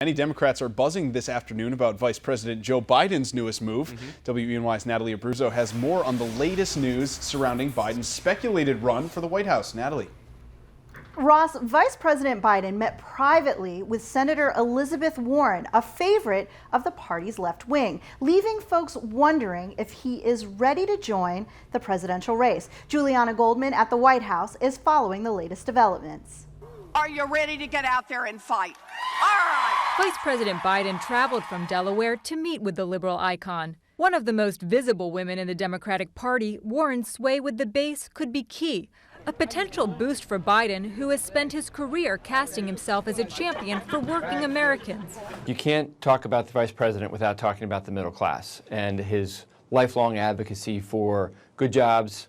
Many Democrats are buzzing this afternoon about Vice President Joe Biden's newest move. WENY's Natalie Abruzzo has more on the latest news surrounding Biden's speculated run for the White House. Natalie. Ross, Vice President Biden met privately with Senator Elizabeth Warren, a favorite of the party's left wing, leaving folks wondering if he is ready to join the presidential race. Juliana Goldman at the White House is following the latest developments. Are you ready to get out there and fight? All right. Vice President Biden traveled from Delaware to meet with the liberal icon. One of the most visible women in the Democratic Party, Warren's sway with the base could be key. A potential boost for Biden, who has spent his career casting himself as a champion for working Americans. You can't talk about the vice president without talking about the middle class and his lifelong advocacy for good jobs,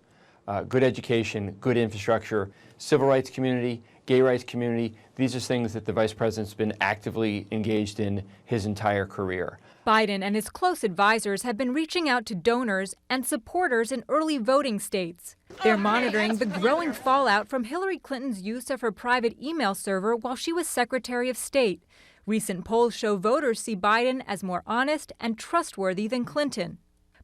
good education, good infrastructure, civil rights community, gay rights community. These are things that the vice president's been actively engaged in his entire career. Biden and his close advisors have been reaching out to donors and supporters in early voting states. They're monitoring the growing fallout from Hillary Clinton's use of her private email server while she was Secretary of State. Recent polls show voters see Biden as more honest and trustworthy than Clinton.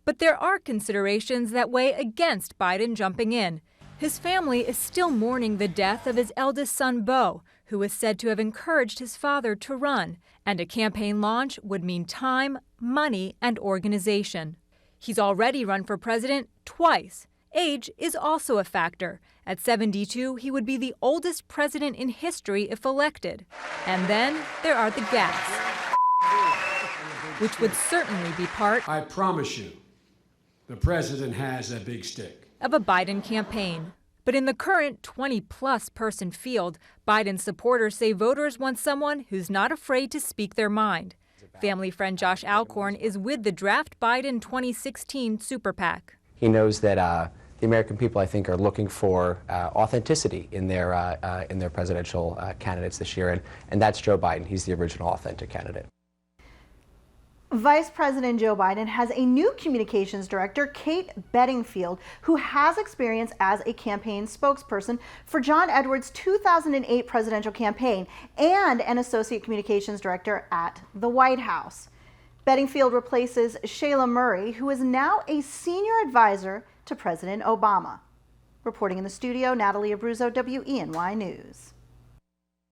But there are considerations that weigh against Biden jumping in. His family is still mourning the death of his eldest son, Beau, who is said to have encouraged his father to run, and a campaign launch would mean time, money, and organization. He's already run for president twice. Age is also a factor. At 72, he would be the oldest president in history if elected. And then there are the gaps, which would certainly be part, I promise you, the president has a big stick, of a Biden campaign. But in the current 20-plus person field, Biden's supporters say voters want someone who's not afraid to speak their mind. Family friend Josh Alcorn is with the Draft Biden 2016 Super PAC. He knows that the American people, I think, are looking for authenticity in their presidential candidates this year, and that's Joe Biden. He's the original authentic candidate. Vice President Joe Biden has a new communications director, Kate Bedingfield, who has experience as a campaign spokesperson for John Edwards' 2008 presidential campaign and an associate communications director at the White House. Bedingfield replaces Shayla Murray, who is now a senior advisor to President Obama. Reporting in the studio, Natalie Abruzzo, WENY News.